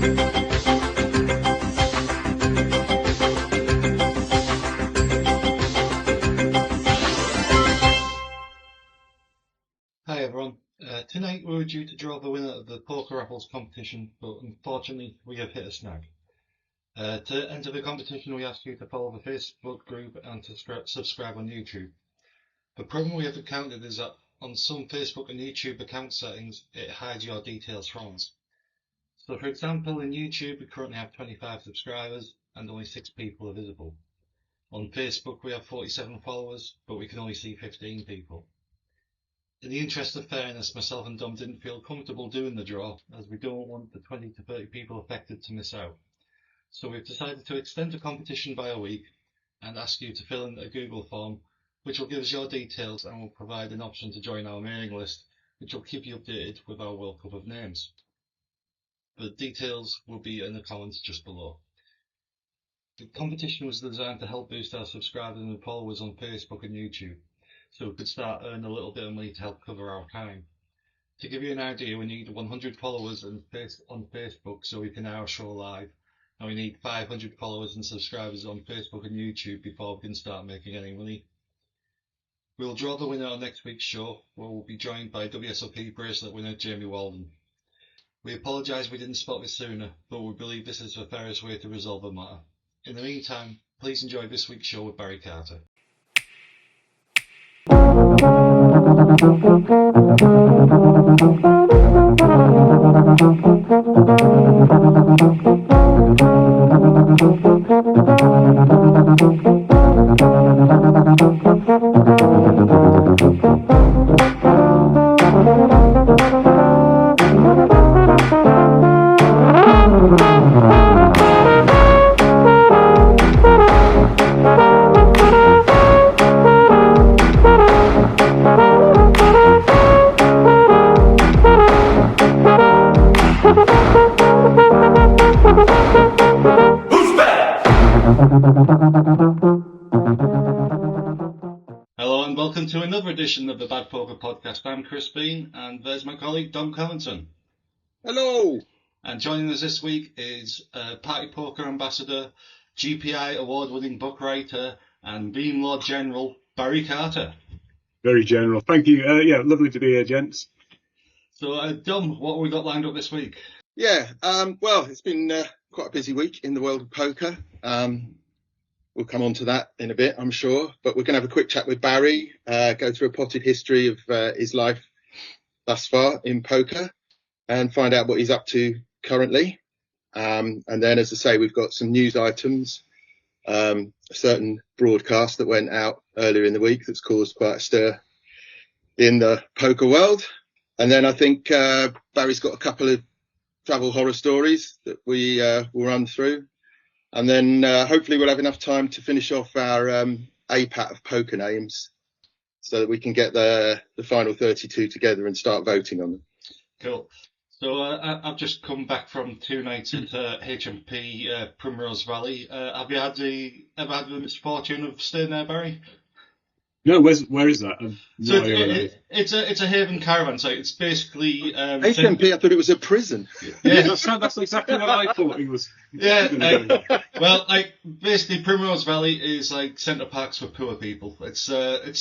Hi everyone. Tonight we were due to draw the winner of the Poker Raffles competition, but unfortunately we have hit a snag. To enter the competition we ask you to follow the Facebook group and to subscribe on YouTube. The problem we have encountered is that on some Facebook and YouTube account settings it hides your details from us. So for example, in YouTube we currently have 25 subscribers and only 6 people are visible. On Facebook we have 47 followers, but we can only see 15 people. In the interest of fairness, myself and Dom didn't feel comfortable doing the draw, as we don't want the 20 to 30 people affected to miss out. So we've decided to extend the competition by a week and ask you to fill in a Google form, which will give us your details and will provide an option to join our mailing list, which will keep you updated with our World Cup of names. The details will be in the comments just below. The competition was designed to help boost our subscribers and followers on Facebook and YouTube, so we could start earning a little bit of money to help cover our time. To give you an idea, we need 100 followers on Facebook so we can now show live, and we need 500 followers and subscribers on Facebook and YouTube before we can start making any money. We'll draw the winner on next week's show, where we'll be joined by WSOP bracelet winner Jamie Walden. We apologise we didn't spot this sooner, but we believe this is the fairest way to resolve the matter. In the meantime, please enjoy this week's show with Barry Carter. Hello and welcome to another edition of the Bad Poker Podcast. I'm Chris Bean and there's my colleague Dom Covington. Hello! And joining us this week is Party Poker Ambassador, GPI award-winning book writer and Bean Lord General Barry Carter. Very general. Thank you. Yeah, lovely to be here, gents. So Dom, what have we got lined up this week? Yeah, well, it's been quite a busy week in the world of poker. We'll come on to that in a bit, I'm sure. But we're going to have a quick chat with Barry, go through a potted history of his life thus far in poker and find out what he's up to currently. And then, as I say, we've got some news items, a certain broadcast that went out earlier in the week that's caused quite a stir in the poker world. And then I think Barry's got a couple of travel horror stories that we will run through. And then hopefully we'll have enough time to finish off our APAT of poker names so that we can get the final 32 together and start voting on them. Cool. So I've just come back from 2 nights at HMP Primrose Valley. Have you ever had the misfortune of staying there, Barry? No, where is that? So it's a haven caravan site. It's basically HMP. I thought it was a prison. Yeah, that's exactly what I thought it was. Yeah, well, basically Primrose Valley is like Centre Parks for poor people. It's a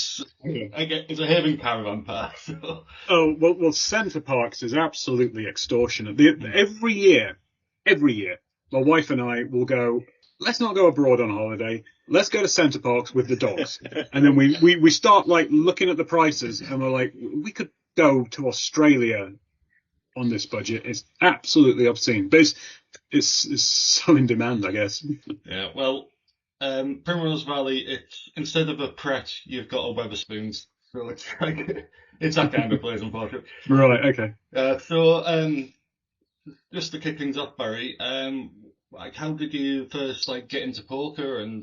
haven caravan park. So. Oh well, Centre Parks is absolutely extortionate. Every year, my wife and I will go. Let's not go abroad on holiday. Let's go to Centre Parks with the dogs. And then we start like looking at the prices and we're like, we could go to Australia on this budget. It's absolutely obscene. But it's so in demand, I guess. Yeah, well, Primrose Valley, it's instead of a Pret, you've got a Wetherspoons. So it's that kind of place, unfortunately. Right, okay. So just to kick things off, Barry, how did you first get into poker, and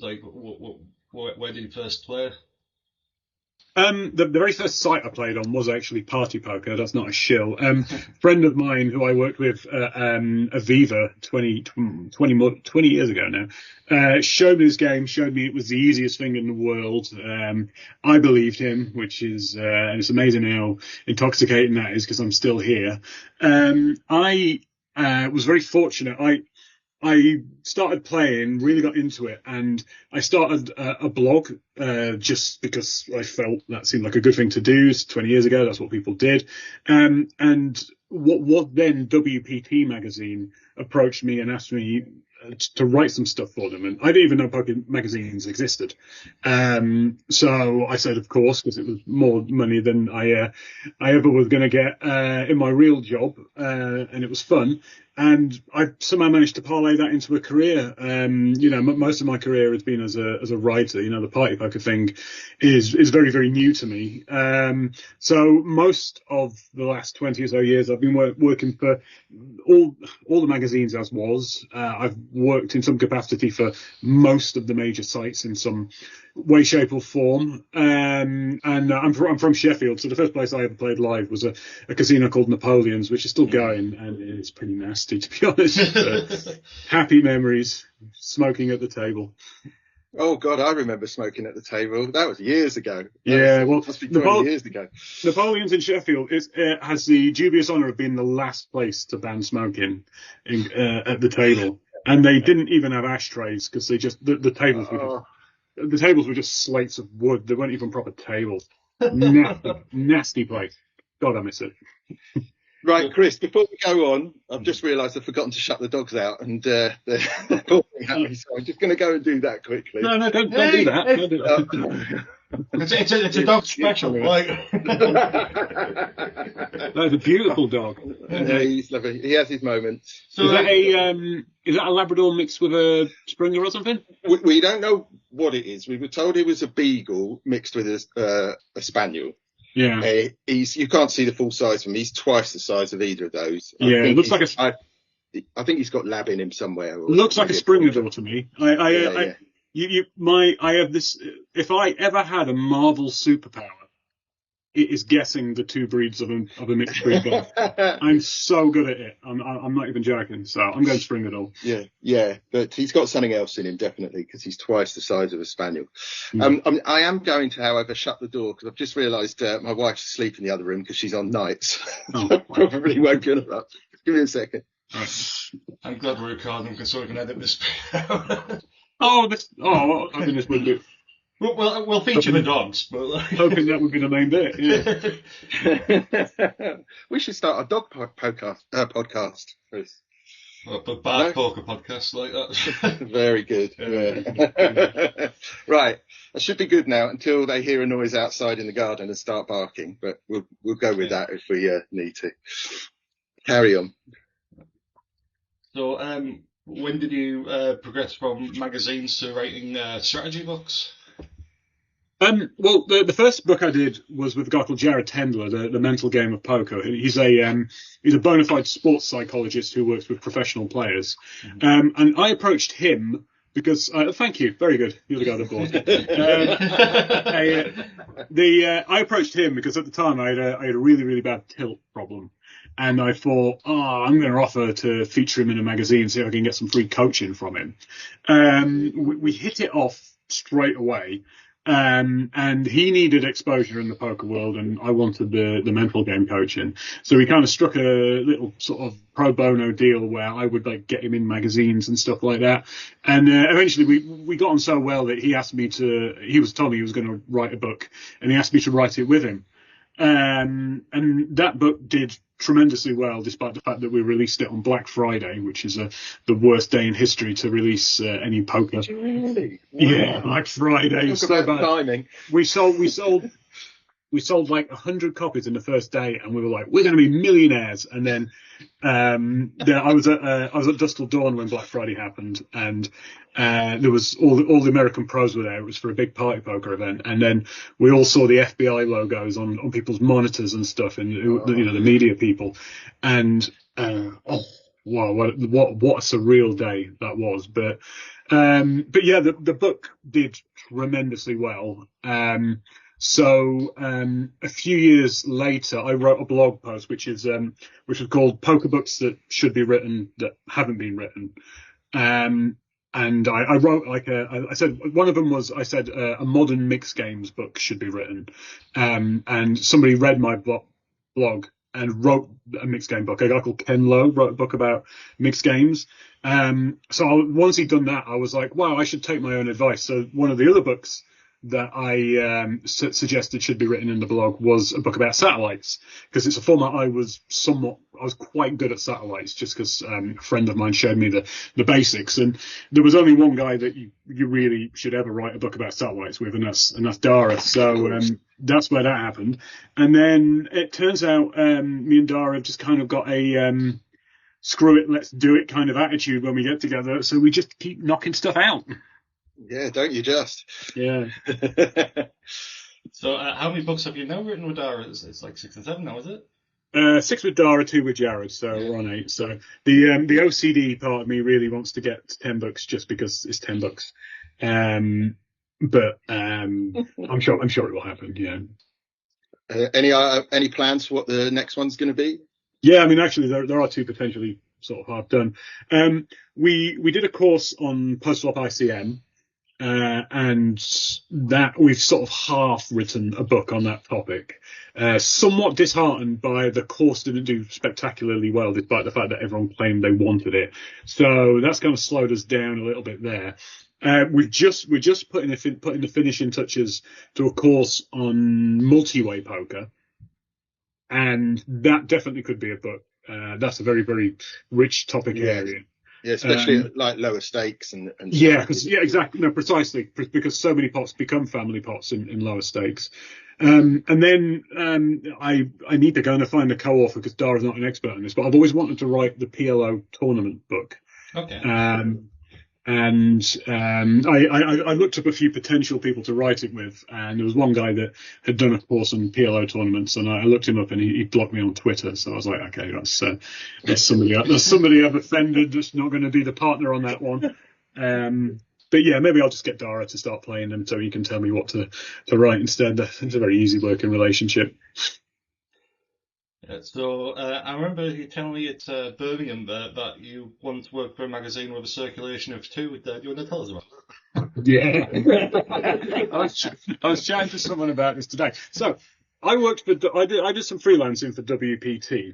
where did you first play? The very first site I played on was actually Party Poker. That's not a shill. Friend of mine who I worked with at Aviva 20 years ago now, showed me this game, showed me it was the easiest thing in the world. I believed him, which is, and it's amazing how intoxicating that is because I'm still here. I was very fortunate. I started playing, really got into it, and I started a blog just because I felt that seemed like a good thing to do. 20 years ago, that's what people did. And what then WPT magazine approached me and asked me to write some stuff for them, and I didn't even know poker magazines existed. So I said, of course, because it was more money than I ever was going to get in my real job, and it was fun. And I somehow managed to parlay that into a career. Most of my career has been as a writer. The party poker thing is very, very new to me. So most of the last 20 or so years, I've been working for all the magazines as was. I've worked in some capacity for most of the major sites in some way, shape, or form. And I'm from Sheffield, so the first place I ever played live was a casino called Napoleon's, which is still going, and it's pretty nasty, to be honest. Happy memories, smoking at the table. Oh God, I remember smoking at the table. That was years ago. Must be 20 years ago. Napoleon's in Sheffield has the dubious honour of being the last place to ban smoking at the table, and they didn't even have ashtrays because they just the tables were just slates of wood. They weren't even proper tables. Nasty place. God, I miss it. Right, Chris, before we go on, I've just realised I've forgotten to shut the dogs out, and they're calling at me, so I'm just going to go and do that quickly. No, don't do that. Don't do that. It's a dog special, right? That's a beautiful dog. Yeah, he's lovely. He has his moments. So is that a Labrador mixed with a Springer or something? We don't know what it is. We were told it was a Beagle mixed with a Spaniel. Yeah. You can't see the full size of him. He's twice the size of either of those. It looks like I think he's got lab in him somewhere. Looks like a Springer door to me. I have this. If I ever had a Marvel superpower, it is guessing the two breeds of a mixed breed dog. I'm so good at it. I'm not even joking. So I'm going Springer door. Yeah, but he's got something else in him definitely because he's twice the size of a Spaniel. I am going to, however, shut the door because I've just realised my wife's asleep in the other room because she's on nights. Probably woken her up. Give me a second. I'm glad we're recording so we can edit this. I think this would be. We'll feature the dogs, but hoping that would be the main bit. Yeah. We should start a dog podcast, Chris. A bad poker podcast like that. Very good. Yeah. Right, I should be good now until they hear a noise outside in the garden and start barking. But we'll go with that if we need to. Carry on. So, when did you progress from magazines to writing strategy books? Well, the first book I did was with a guy called Jared Tendler, the Mental Game of Poker. He's a bona fide sports psychologist who works with professional players. And I approached him because, thank you, very good. You're the guy that bought. I approached him because at the time I had a really, really bad tilt problem. And I thought, I'm going to offer to feature him in a magazine, see if I can get some free coaching from him. We hit it off straight away. And he needed exposure in the poker world, and I wanted the mental game coaching. So we kind of struck a little sort of pro bono deal where I would get him in magazines and stuff like that. And eventually we got on so well that he told me he was going to write a book, and he asked me to write it with him. And that book did tremendously well, despite the fact that we released it on Black Friday, which is the worst day in history to release any poker. Really? Yeah, Black Friday. Talk so about bad. timing. We sold 100 copies in the first day, and we were like, we're going to be millionaires. And then I was at Dusk Till Dawn when Black Friday happened, and there was all the American pros were there. It was for a big party poker event, and then we all saw the FBI logos on people's monitors and stuff, and the media people, and wow, what a surreal day that was. But yeah, the book did tremendously well. So a few years later, I wrote a blog post which was called "Poker Books That Should Be Written That Haven't Been Written," and I wrote I said one of them was a modern mixed games book should be written, and somebody read my blog and wrote a mixed game book. A guy called Ken Lowe wrote a book about mixed games. Once he'd done that, I was like, wow, I should take my own advice. So one of the other books that I suggested should be written in the blog was a book about satellites, because it's a format I was quite good at satellites, just because a friend of mine showed me the basics, and there was only one guy that you really should ever write a book about satellites with, and that's Dara. So that's where that happened. And then it turns out me and Dara have just kind of got a screw it, let's do it kind of attitude when we get together, so we just keep knocking stuff out. Yeah, don't you just? Yeah. So how many books have you now written with Dara? It's like 6 and 7 now, is it? 6 with Dara, 2 with Jared, so we're on 8. So the OCD part of me really wants to get to 10 books just because it's 10 books. But I'm sure it will happen. Yeah. Any plans for what the next one's going to be? Yeah, I mean, actually, there are 2 potentially sort of half done. We did a course on post-flop ICM. And that we've sort of half written a book on that topic. Somewhat disheartened by the course didn't do spectacularly well, despite the fact that everyone claimed they wanted it. So that's kind of slowed us down a little bit there. We're just putting the finishing touches to a course on multi-way poker, and that definitely could be a book. That's a very, very rich topic area. Yeah, especially like lower stakes and yeah, exactly. No, precisely, because so many pots become family pots in lower stakes. And then I need to go and find a co-author, because Dara's not an expert on this, but I've always wanted to write the PLO tournament book. Okay. I looked up a few potential people to write it with, and there was one guy that had done a course on PLO tournaments, and I looked him up, and he blocked me on Twitter. So I was like, okay, that's somebody I've offended. That's not going to be the partner on that one. But yeah, maybe I'll just get Dara to start playing them, so he can tell me what to write instead. It's a very easy working relationship. Yeah, so I remember you telling me at Birmingham that you once worked for a magazine with a circulation of 2. Do you want to tell us about it? Yeah. I was chatting to someone about this today. So I did some freelancing for WPT,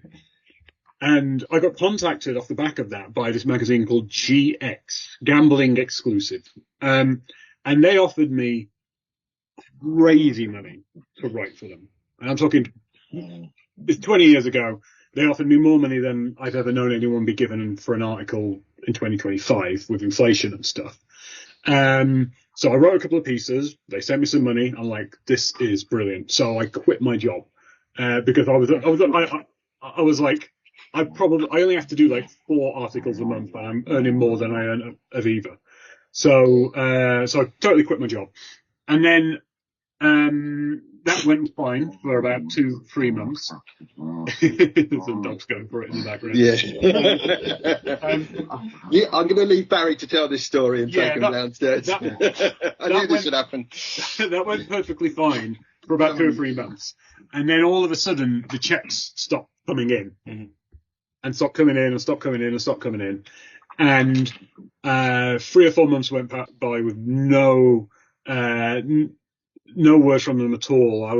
and I got contacted off the back of that by this magazine called GX, Gambling Exclusive. And they offered me crazy money to write for them. And I'm talking 20 years ago. They offered me more money than I've ever known anyone be given for an article in 2025 with inflation and stuff. So I wrote a couple of pieces. They sent me some money. I'm like, this is brilliant. So I quit my job because I was like, I only have to do like 4 articles a month, and I'm earning more than I earn at Aviva. So I totally quit my job, and then that went fine for about 2-3 months. Some dogs going for it in the background. Yeah. I'm going to leave Barry to tell this story and take him downstairs. I knew this would happen. That went perfectly fine for about 2 or 3 months, and then all of a sudden the checks stopped coming in, and stopped coming in, and stopped coming in, and stopped coming in, and 3 or 4 months went by with no word from them at all. I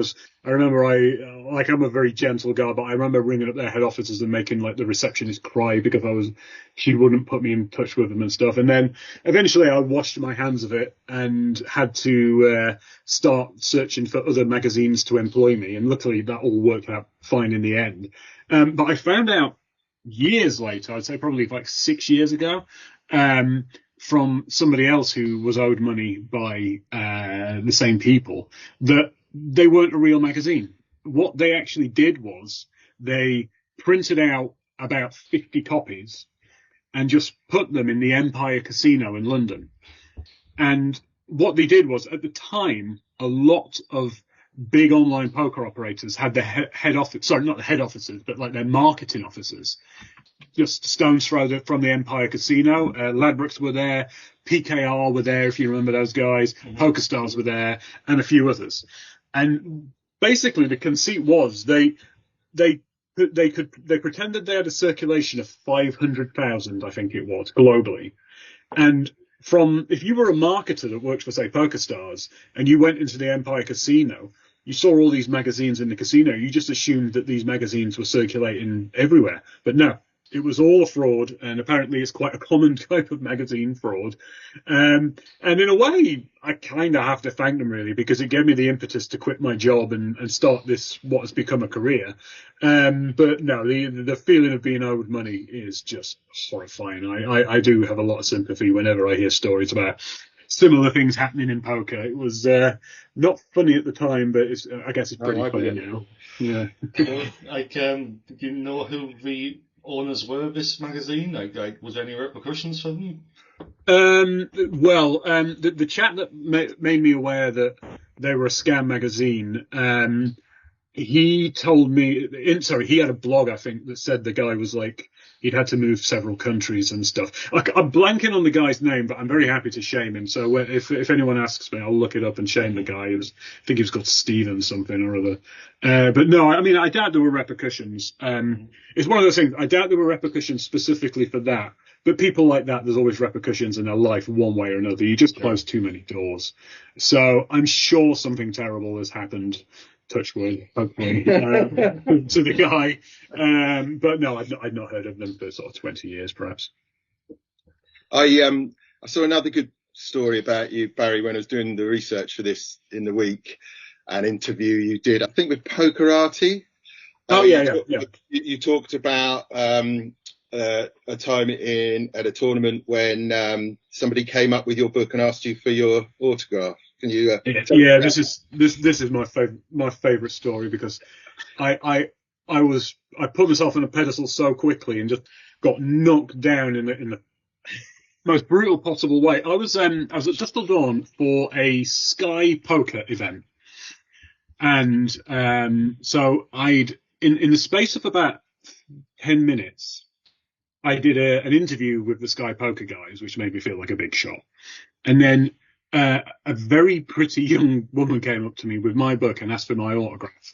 remember I'm a very gentle guy, but I remember ringing up their head offices and making like the receptionist cry because she wouldn't put me in touch with them and stuff. And then eventually I washed my hands of it and had to start searching for other magazines to employ me. And luckily that all worked out fine in the end. But I found out years later, I'd say probably like 6 years ago, from somebody else who was owed money by the same people, that they weren't a real magazine. What they actually did was they printed out about 50 copies and just put them in the Empire Casino in London. And what they did was, at the time, a lot of big online poker operators had their head office, sorry, not the head offices, but like their marketing offices, just stone's throw from the Empire Casino. Ladbrokes were there, PKR were there, if you remember those guys, PokerStars were there, and a few others. And basically the conceit was they pretended they had a circulation of 500,000, I think it was, globally. And if you were a marketer that worked for, say, PokerStars, and you went into the Empire Casino, you saw all these magazines in the casino, you just assumed that these magazines were circulating everywhere. But no, it was all a fraud, and apparently it's quite a common type of magazine fraud. And in a way, I kind of have to thank them, really, because it gave me the impetus to quit my job and start this, what has become a career. But no, the feeling of being owed money is just horrifying. I do have a lot of sympathy whenever I hear stories about similar things happening in poker. It was not funny at the time, but I guess it's pretty funny now. Yeah. Do you know who the owners were of this magazine? Like, was there any repercussions for them? The chap that made me aware that they were a scam magazine, he told me, he had a blog, I think, that said the guy was like, he'd had to move several countries and stuff. I'm blanking on the guy's name, but I'm very happy to shame him. So if anyone asks me, I'll look it up and shame the guy. I think he was called Steven something or other. But no, I mean, I doubt there were repercussions. It's one of those things, I doubt there were repercussions specifically for that. But people like that, there's always repercussions in their life one way or another. You just close too many doors. So I'm sure something terrible has happened. Touch wood, hopefully, to the guy. But no, I'd not heard of them for sort of 20 years, perhaps. I saw another good story about you, Barry, when I was doing the research for this in the week. An interview you did, I think, with Pokerati. You talked about a time at a tournament when somebody came up with your book and asked you for your autograph. Can you? This is my favorite story, because I put myself on a pedestal so quickly and just got knocked down in the most brutal possible way. I was at Dustle Dawn for a Sky Poker event, and so I'd in the space of about 10 minutes, I did an interview with the Sky Poker guys, which made me feel like a big shot, and then a very pretty young woman came up to me with my book and asked for my autograph.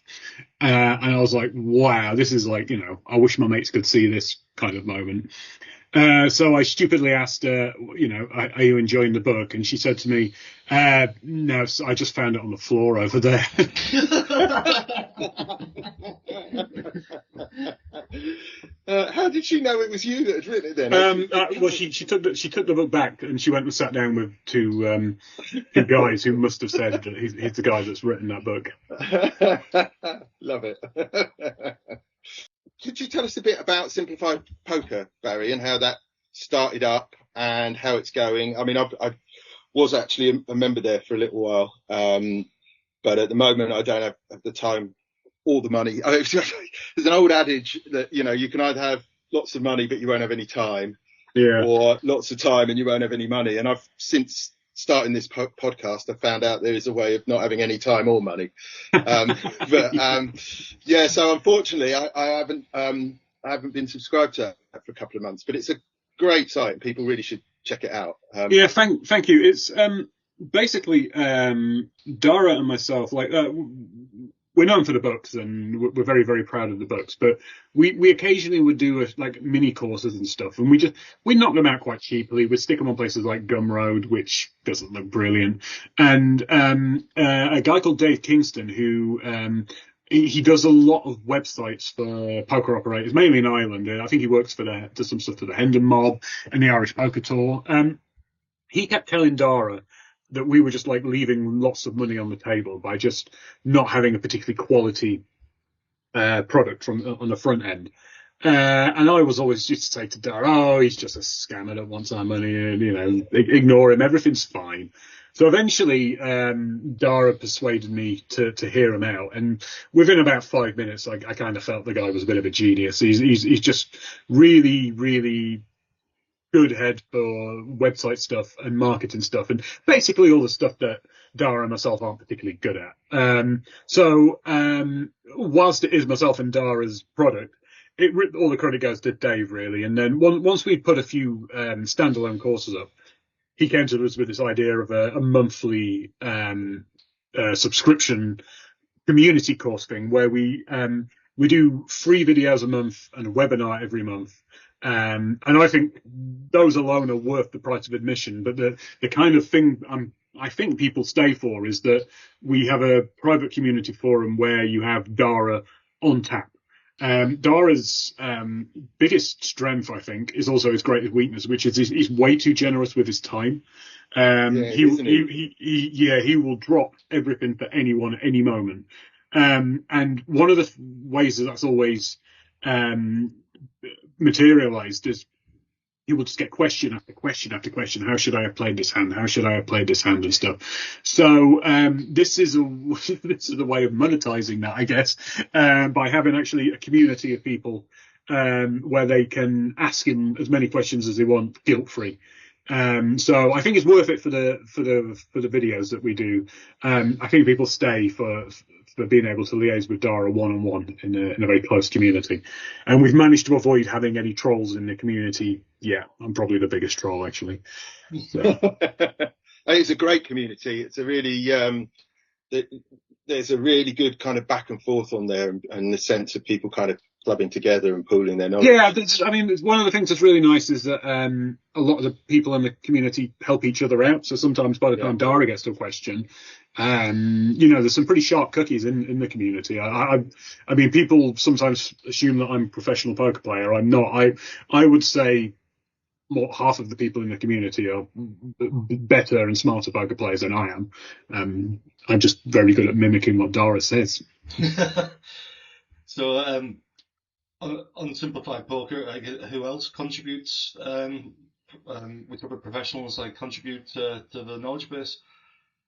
And I was like, wow, this is like, I wish my mates could see this kind of moment. So I stupidly asked her, are you enjoying the book? And she said to me, no, I just found it on the floor over there. How did she know it was you that had written it then? She took the book back and she went and sat down with two guys who must have said that he's the guy that's written that book. Love it. Could you tell us a bit about Simplified Poker, Barry, and how that started up and how it's going? I mean, I was actually a member there for a little while, but at the moment I don't have the time or the money. There's an old adage that, you can either have lots of money but you won't have any time, or lots of time and you won't have any money. And I've since starting this podcast, I found out there is a way of not having any time or money. So unfortunately, I haven't been subscribed to that for a couple of months. But it's a great site. People really should check it out. Thank you. It's basically Dara and myself. We're known for the books, and we're very, very proud of the books. But we occasionally would do mini courses and stuff, and we knock them out quite cheaply. We stick them on places like Gumroad, which doesn't look brilliant, and a guy called Dave Kingston who he does a lot of websites for poker operators, mainly in Ireland. I think he works does some stuff for the Hendon Mob and the Irish Poker Tour. He kept telling Dara that we were just leaving lots of money on the table by just not having a particularly quality product on the front end. And I was always just say to Dara, he's just a scammer that wants our money, and ignore him, everything's fine. So eventually Dara persuaded me to hear him out, and within about 5 minutes I kind of felt the guy was a bit of a genius. He's just really, really good head for website stuff and marketing stuff, and basically all the stuff that Dara and myself aren't particularly good at. So whilst it is myself and Dara's product, all the credit goes to Dave, really. And then once we put a few standalone courses up, he came to us with this idea of a monthly subscription community course thing, where we do 3 videos a month and a webinar every month. And I think those alone are worth the price of admission. But the kind of thing I'm I think people stay for is that we have a private community forum where you have Dara on tap. Dara's biggest strength, I think, is also his greatest weakness, which is he's way too generous with his time. He will drop everything for anyone at any moment. And one of the ways that's always materialized is he will just get question after question after question. How should I have played this hand? How should I have played this hand and stuff? So this is a way of monetizing that, I guess, by having actually a community of people where they can ask him as many questions as they want, guilt free. So I think it's worth it for the videos that we do. I think people stay for being able to liaise with Dara one-on-one in a very close community. And we've managed to avoid having any trolls in the community. Yeah, I'm probably the biggest troll, actually. So. It's a great community. It's a really, there's a really good kind of back and forth on there, and the sense of people kind of clubbing together and pooling their knowledge. Yeah, I mean, one of the things that's really nice is that a lot of the people in the community help each other out. So sometimes by the time Dara gets to a question, there's some pretty sharp cookies in the community. I mean, people sometimes assume that I'm a professional poker player. I'm not. I would say half of the people in the community are better and smarter poker players than I am. I'm just very good at mimicking what Dara says. So, on Simplified Poker, who else contributes with other professionals contribute to the knowledge base?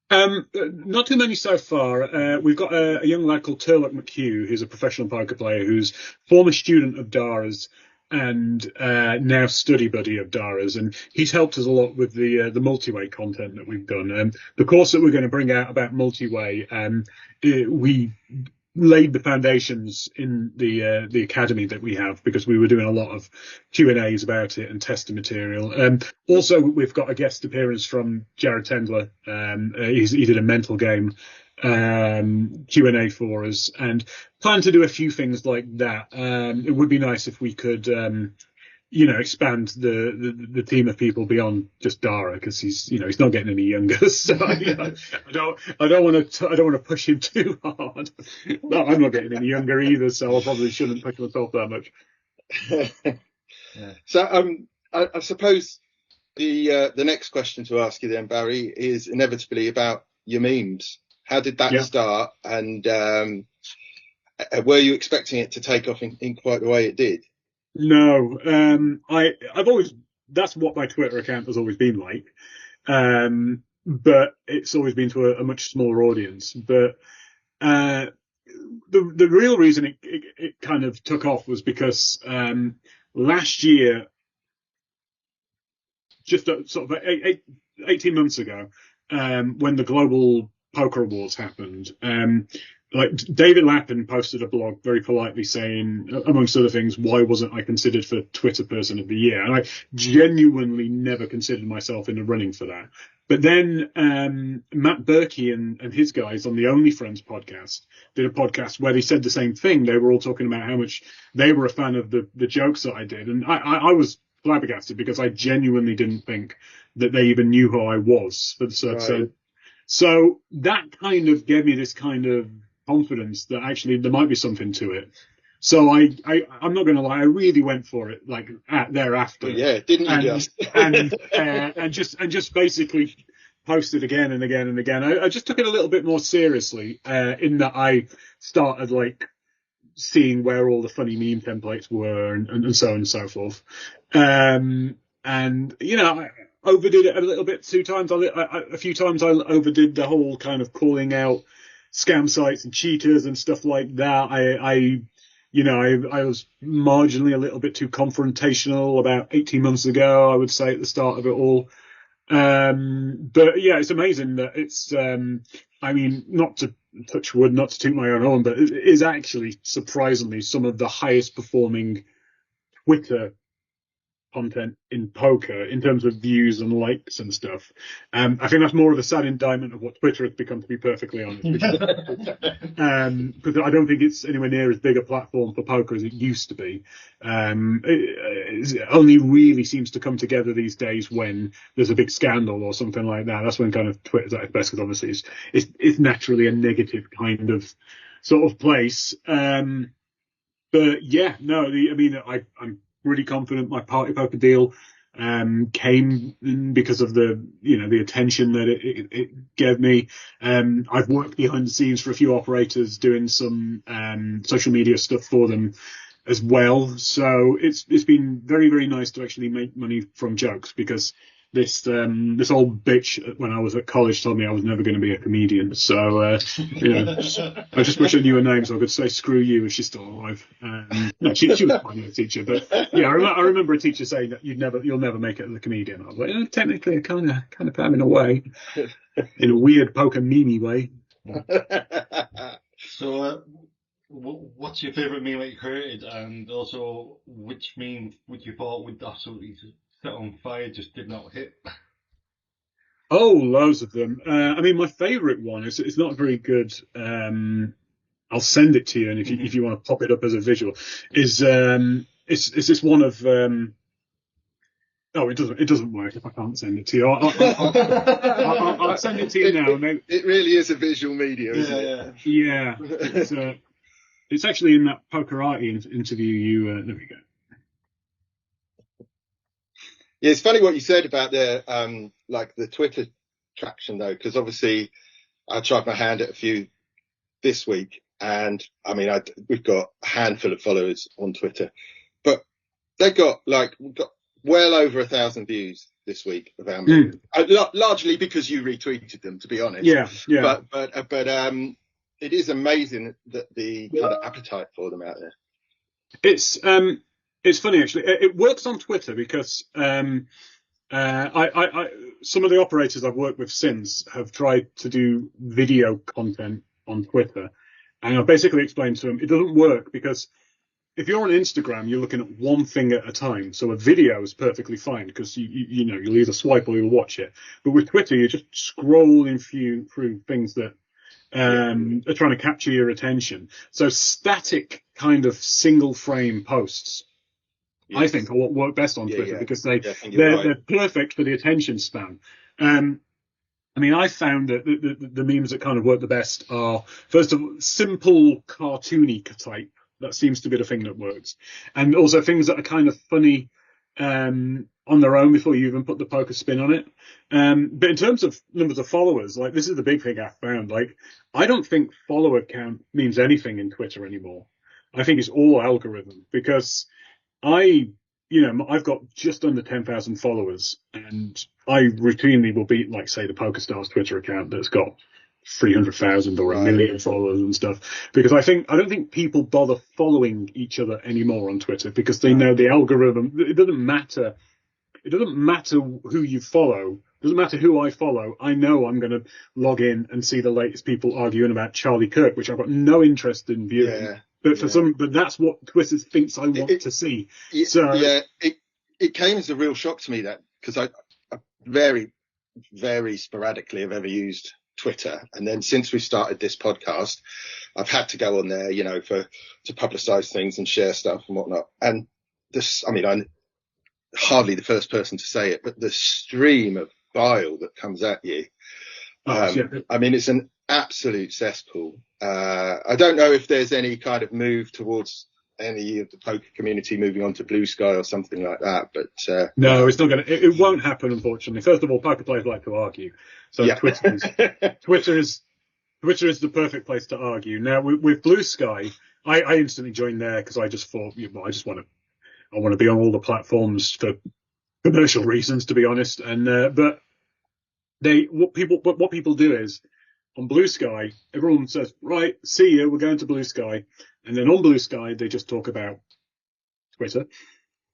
Not too many so far. We've got a young lad called Turlock McHugh, who's a professional poker player, who's former student of Dara's and now study buddy of Dara's, and he's helped us a lot with the multi-way content that we've done. The course that we're going to bring out about multi-way, we laid the foundations in the academy that we have, because we were doing a lot of Q&As about it and testing material. Also, we've got a guest appearance from Jared Tendler. He did a mental game Q&A for us, and plan to do a few things like that. It would be nice if we could expand the team of people beyond just Dara, because he's not getting any younger. So I don't want to push him too hard. No, I'm not getting any younger either, so I probably shouldn't push myself that much. Yeah. So I suppose the next question to ask you then, Barry, is inevitably about your memes. How did that start, and were you expecting it to take off in quite the way it did? No, I've always, that's what my Twitter account has always been like. But it's always been to a much smaller audience. But the real reason it kind of took off was because last year, just sort of 18 months ago, when the Global Poker Awards happened, David Lappin posted a blog very politely saying, amongst other things, why wasn't I considered for Twitter Person of the Year? And I genuinely never considered myself in the running for that. But then Matt Berkey and his guys on the Only Friends podcast did a podcast where they said the same thing. They were all talking about how much they were a fan of the jokes that I did. And I was flabbergasted, because I genuinely didn't think that they even knew who I was. So that kind of gave me this kind of confidence that actually there might be something to it. So I'm not going to lie, I really went for it thereafter. Yeah, didn't you just? and just basically posted again and again and again. I just took it a little bit more seriously, in that I started seeing where all the funny meme templates were and so on and so forth. I overdid it a little bit a few times. I overdid the whole kind of calling out scam sites and cheaters and stuff like that. I was marginally a little bit too confrontational about 18 months ago, I would say, at the start of it all. But yeah, it's amazing that it's, not to touch wood, not to toot my own horn, but it is actually surprisingly some of the highest performing Twitter content in poker in terms of views and likes and stuff. I think that's more of a sad indictment of what Twitter has become, to be perfectly honest. Because I don't think it's anywhere near as big a platform for poker as it used to be. It only really seems to come together these days when there's a big scandal or something like that. That's when kind of Twitter's at its best, because obviously it's naturally a negative kind of sort of place. But yeah, no, I'm really confident my party poker deal came because of the attention that it gave me. I've worked behind the scenes for a few operators doing some social media stuff for them as well. So it's been very, very nice to actually make money from jokes, because this old bitch when I was at college told me I was never going to be a comedian. So I just wish I knew her name so I could say screw you if she's still alive. No, she was a funny teacher, but yeah, I remember a teacher saying that you'll never make it as a comedian. I was like, technically, I kind of am in a way, in a weird poker meme way. So, what's your favourite meme that you created, and also which meme would you thought would absolutely set on fire just did not hit? Oh, loads of them. My favourite one is, it's not very good. I'll send it to you, and if you want to pop it up as a visual, is it's this one of oh, it doesn't work if I can't send it to you. I'll send it to you now. It really is a visual medium, isn't it? Yeah. It's actually in that Poker Arty interview there we go. Yeah, it's funny what you said about the the Twitter traction, though, because obviously I tried my hand at a few this week, and we've got a handful of followers on Twitter, but we've got well over 1,000 views this week of our movie. Largely because you retweeted them, to be honest. Yeah. But it is amazing that the kind of appetite for them out there. It's funny, actually. It works on Twitter because I some of the operators I've worked with since have tried to do video content on Twitter, and I've basically explained to them it doesn't work, because if you're on Instagram, you're looking at one thing at a time. So a video is perfectly fine because you'll either swipe or you'll watch it. But with Twitter, you're just scrolling through things that are trying to capture your attention. So static kind of single frame posts, yes, I think, are what work best on Twitter, because they're perfect for the attention span. I found that the memes that kind of work the best are, first of all, simple cartoony type. That seems to be the thing that works. And also things that are kind of funny on their own before you even put the poker spin on it. But in terms of numbers of followers, this is the big thing I've found. I don't think follower count means anything in Twitter anymore. I think it's all algorithm, because I've got just under 10,000 followers, and I routinely will beat, say, the PokerStars Twitter account that's got 300,000 or 1 million followers and stuff, because I don't think people bother following each other anymore on Twitter, because they know the algorithm. It doesn't matter who you follow. It doesn't matter who I follow. I know I'm going to log in and see the latest people arguing about Charlie Kirk, which I've got no interest in viewing. Yeah. But that's what Twitter thinks I want to see. It came as a real shock to me, that, because I very, very sporadically have ever used Twitter, and then since we started this podcast, I've had to go on there, to publicize things and share stuff and whatnot. And I'm hardly the first person to say it, but the stream of bile that comes at you, it's an absolute cesspool. I don't know if there's any kind of move towards any of the poker community moving on to Blue Sky or something like that, but no, it's not going to. It won't happen, unfortunately. First of all, poker players like to argue, so Twitter is the perfect place to argue. Now with Blue Sky, I instantly joined there because I just thought, I want to be on all the platforms for commercial reasons, to be honest. And but what people do is, on Blue Sky, everyone says, right, see you, we're going to Blue Sky. And then on Blue Sky, they just talk about Twitter.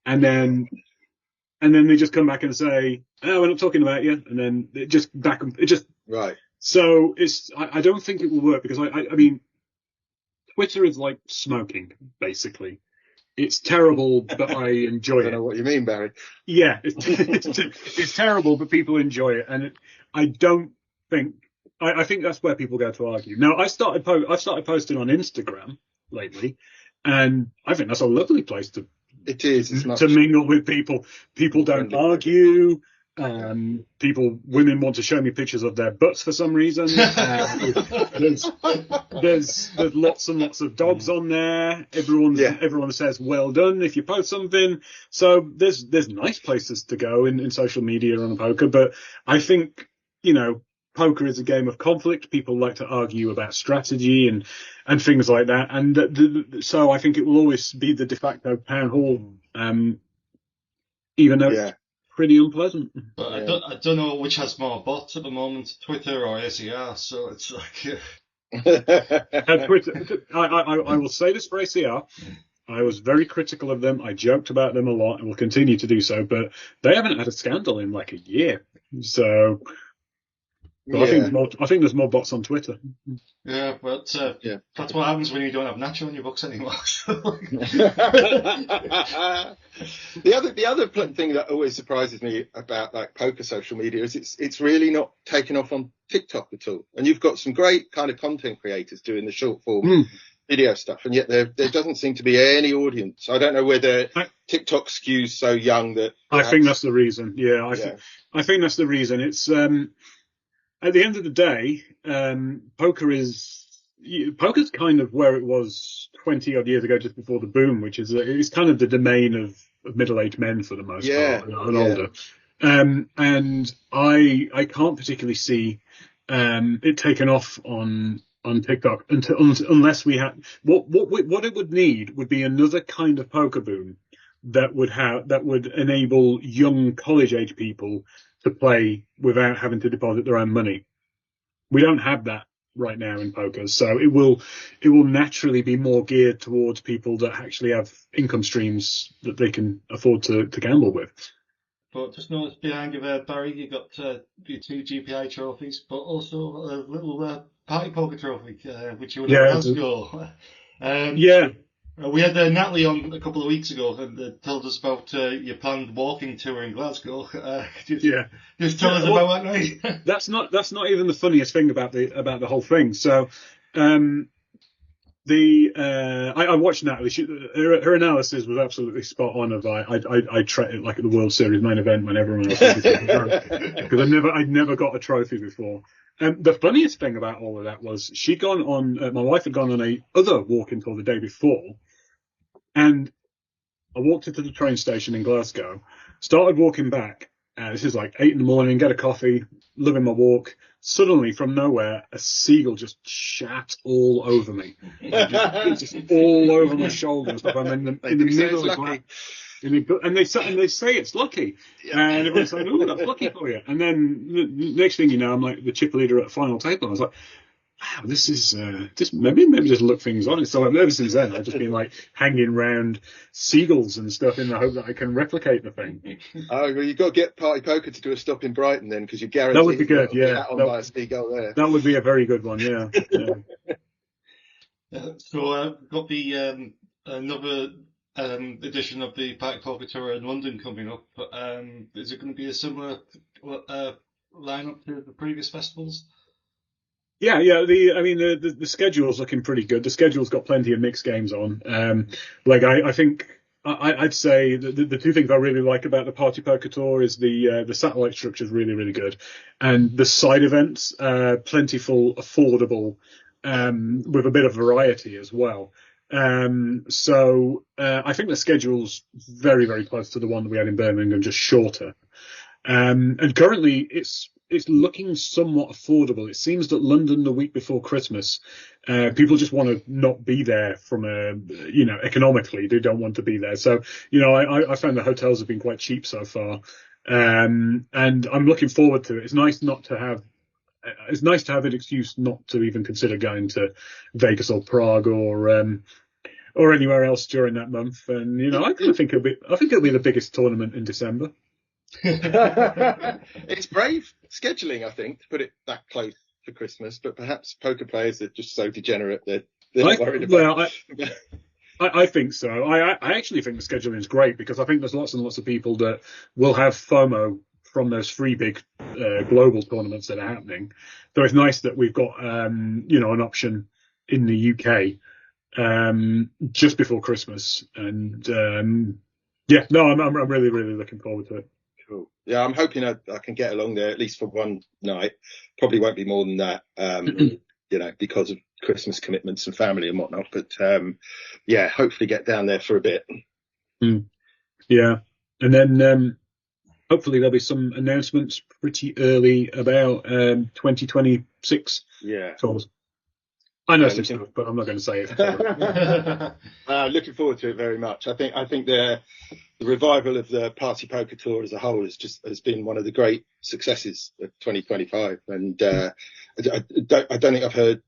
And then they just come back and say, oh, we're not talking about you. And then right. So I don't think it will work, because I mean, Twitter is like smoking, basically. It's terrible, but I enjoy I don't know what you mean, Barry. Yeah, it's terrible, but people enjoy it, and I don't think I think that's where people go to argue. Now, I started posting on Instagram lately, and I think that's a lovely place to It is. It's much to mingle with people. People don't friendly. argue. Women want to show me pictures of their butts for some reason. There's lots and lots of dogs on there. Everyone says well done if you post something. So there's nice places to go in social media on poker. But I think, poker is a game of conflict. People like to argue about strategy and things like that. And so I think it will always be the de facto town hall, even though it's pretty unpleasant. But I don't know which has more bots at the moment, Twitter or ACR. So it's like. Twitter, I will say this for ACR. I was very critical of them. I joked about them a lot and will continue to do so, but they haven't had a scandal in like a year. So I think there's more bots on Twitter. Yeah, but that's what happens when you don't have Nacho in your books anymore. The other thing that always surprises me about like poker social media is it's really not taken off on TikTok at all. And you've got some great kind of content creators doing the short form video stuff, and yet there doesn't seem to be any audience. I don't know whether TikTok skews so young that. I think that's the reason. I think that's the reason. It's at the end of the day, poker's kind of where it was 20 odd years ago, just before the boom, which is it's kind of the domain of middle-aged men for the most part, and older. And I can't particularly see it taken off on TikTok unless we had what it would need would be another kind of poker boom that would enable young college-age people to play without having to deposit their own money. We don't have that right now in poker, so it will naturally be more geared towards people that actually have income streams that they can afford to gamble with. But just notice behind you there, Barry, you got your 2 GPI trophies, but also a little party poker trophy, which you would have Glasgow. We had Natalie on a couple of weeks ago and told us about your planned walking tour in Glasgow. Just tell us about that night. That's not even the funniest thing about the whole thing. So, I watched Natalie. Her analysis was absolutely spot on. I treated it like at the World Series main event when everyone else was because I'd never got a trophy before. The funniest thing about all of that was she'd gone on. My wife had gone on a other walking tour the day before, and I walked into the train station in Glasgow, started walking back. This is like 8 a.m, get a coffee, loving my walk. Suddenly, from nowhere, a seagull just shat all over me, just all over my shoulder and stuff. I'm in the middle of the and they say it's lucky, and everyone's saying, "Oh, that's lucky for you." And then the next thing you know, I'm like the chip leader at the final table. I was like, "Wow, this is maybe just look things on." So ever since then, I've just been like hanging around seagulls and stuff in the hope that I can replicate the thing. Oh, well, you've got to get Party Poker to do a stop in Brighton then, because you guarantee that would be good. By a seagull there. That would be a very good one. Yeah. So got the another edition of the Party Poker Tour in London coming up. Is it going to be a similar lineup to the previous festivals? Yeah. The schedule's looking pretty good. The schedule's got plenty of mixed games on. I think I'd say the two things I really like about the Party Poker Tour is the satellite structure is really, really good, and the side events plentiful, affordable, with a bit of variety as well. So I think the schedule's very, very close to the one that we had in Birmingham, just shorter. And currently it's looking somewhat affordable. It seems that London the week before Christmas, people just want to not be there from economically, they don't want to be there. So, I found the hotels have been quite cheap so far. And I'm looking forward to it. It's nice to have an excuse not to even consider going to Vegas or Prague or anywhere else during that month. And, I think it'll be the biggest tournament in December. It's brave scheduling, I think, to put it that close to Christmas, but perhaps poker players are just so degenerate that they're not worried about it. I think so. I actually think the scheduling is great because I think there's lots and lots of people that will have FOMO from those three big global tournaments that are happening. So it's nice that we've got an option in the UK just before Christmas, and I'm really really looking forward to it. Cool. Yeah, I'm hoping I can get along there at least for one night. Probably won't be more than that, because of Christmas commitments and family and whatnot. But hopefully get down there for a bit. Yeah, and then hopefully there'll be some announcements pretty early about 2026 tours. I know some stuff, but I'm not going to say it. Looking forward to it very much. I think the revival of the Party Poker Tour as a whole has been one of the great successes of 2025, and I don't think I've heard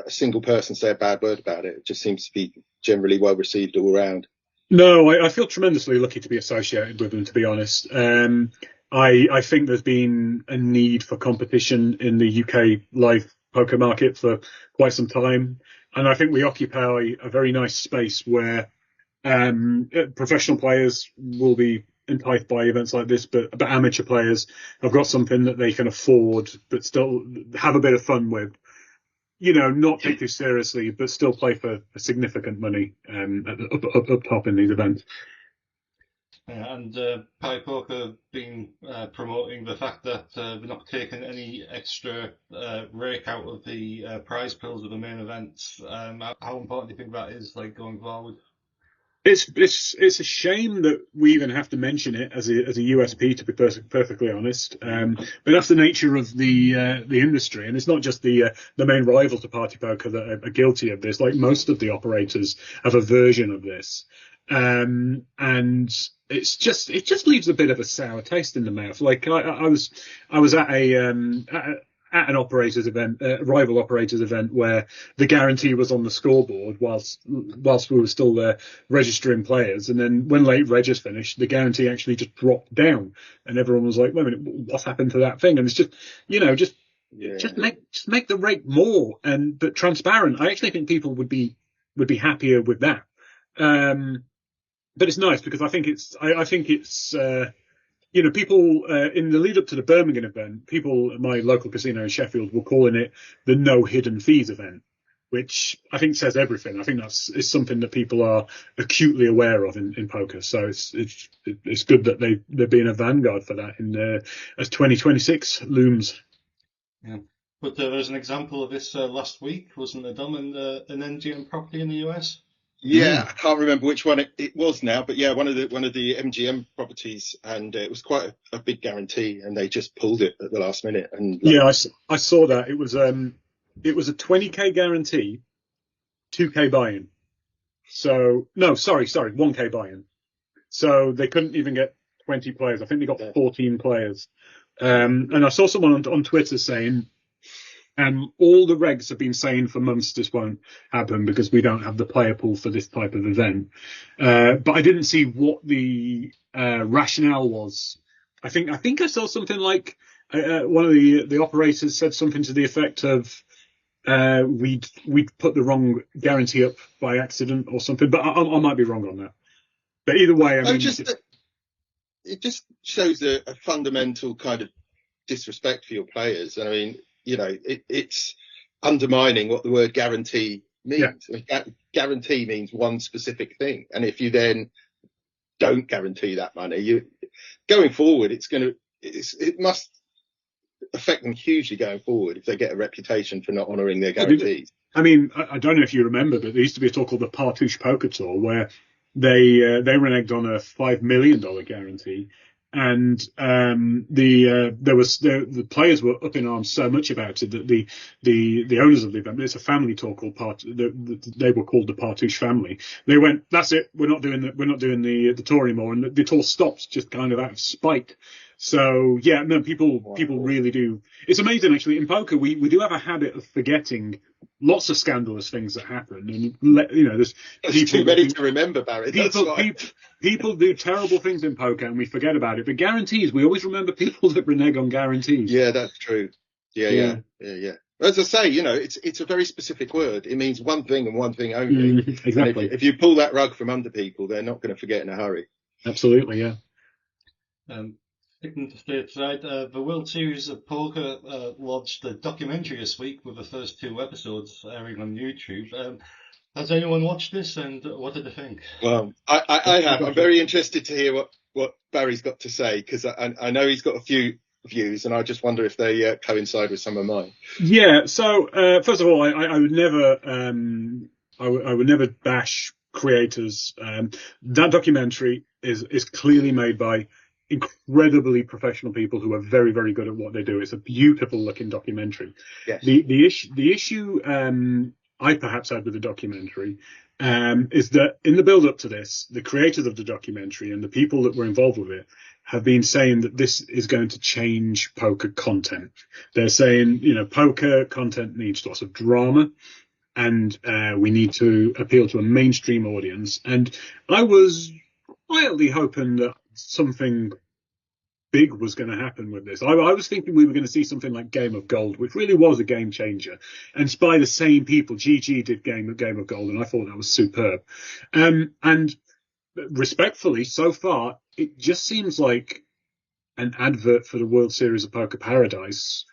a single person say a bad word about it. It just seems to be generally well received all around. No, I feel tremendously lucky to be associated with them, to be honest. I think there's been a need for competition in the UK live poker market for quite some time, and I think we occupy a very nice space where professional players will be enticed by events like this, but amateur players have got something that they can afford but still have a bit of fun with. Not take too seriously, but still play for significant money up top in these events. And Party Poker been promoting the fact that they're not taking any extra rake out of the prize pools of the main events. How important do you think that is, like, going forward? It's a shame that we even have to mention it as a USP, to be perfectly honest. But that's the nature of the industry, and it's not just the main rival to Party Poker that are guilty of this. Like, most of the operators have a version of this, and it just leaves a bit of a sour taste in the mouth. Like, I was at at an operators event, rival operators event, where the guarantee was on the scoreboard whilst we were still registering players, and then when late regis finished, the guarantee actually just dropped down, and everyone was like, "Wait a minute, what's happened to that thing?" And it's just make the rate more but transparent. I actually think people would be happier with that. But it's nice because I think it's people in the lead up to the Birmingham event, people at my local casino in Sheffield were calling it the no hidden fees event, which I think says everything. I think it's something that people are acutely aware of in poker. So it's good that they're being a vanguard for that as 2026 looms. Yeah. But there was an example of this last week, wasn't there, Dom, in an MGM property in the US? Yeah, I can't remember which one it was now, but yeah, one of the MGM properties, and it was quite a big guarantee, and they just pulled it at the last minute. And I saw that. It was a 20k guarantee, 2k buy-in. So no, sorry, 1k buy-in. So they couldn't even get 20 players. I think they got 14 players. And I saw someone on Twitter saying, all the regs have been saying for months this won't happen because we don't have the player pool for this type of event. But I didn't see what the rationale was. I think I saw something like one of the operators said something to the effect of we'd put the wrong guarantee up by accident or something. But I might be wrong on that. But either way, it just shows a fundamental kind of disrespect for your players. I mean, it's undermining what the word guarantee means. Yeah. I mean, guarantee means one specific thing, and if you then don't guarantee that money, going forward, it must affect them hugely going forward if they get a reputation for not honouring their guarantees. I mean, I don't know if you remember, but there used to be a tour called the Partouche Poker Tour where they reneged on a $5 million guarantee. And the players were up in arms so much about it that the owners of the event, it's a family tour called they were called the Partouche family. They went, that's it, we're not doing the tour anymore, and the tour stopped just kind of out of spite. So yeah, no, people really do. It's amazing actually. In poker, we do have a habit of forgetting lots of scandalous things that happen, and there's people too many to remember, Barry. People do terrible things in poker, and we forget about it. But guarantees, we always remember people that renege on guarantees. Yeah, that's true. Yeah. as I say, it's a very specific word. It means one thing and one thing only. Exactly. And if you pull that rug from under people, they're not going to forget in a hurry. Absolutely, yeah. Sticking to stateside, the World Series of Poker launched a documentary this week with the first 2 episodes airing on YouTube. Has anyone watched this, and what did they think? Well, I have. I'm very interested to hear what Barry's got to say, because I know he's got a few views, and I just wonder if they coincide with some of mine. Yeah. So first of all, I would never I would never bash creators. That documentary is clearly made by incredibly professional people who are very, very good at what they do. It's a beautiful looking documentary. Yes. The issue I perhaps had with the documentary is that in the build up to this, the creators of the documentary and the people that were involved with it have been saying that this is going to change poker content. They're saying, poker content needs lots of drama, and we need to appeal to a mainstream audience. And I was quietly hoping that something big was going to happen with this. I was thinking we were going to see something like Game of Gold, which really was a game changer. And it's by the same people. GG did Game of Gold, and I thought that was superb. And respectfully, so far, it just seems like an advert for the World Series of Poker Paradise.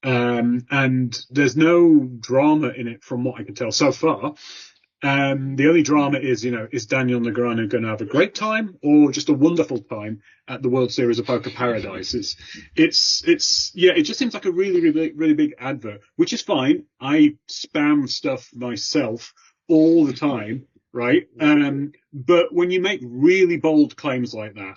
And there's no drama in it from what I can tell so far. The only drama is, is Daniel Negreanu going to have a great time or just a wonderful time at the World Series of Poker Paradise? It just seems like a really, really, really big advert, which is fine. I spam stuff myself all the time, right? But when you make really bold claims like that,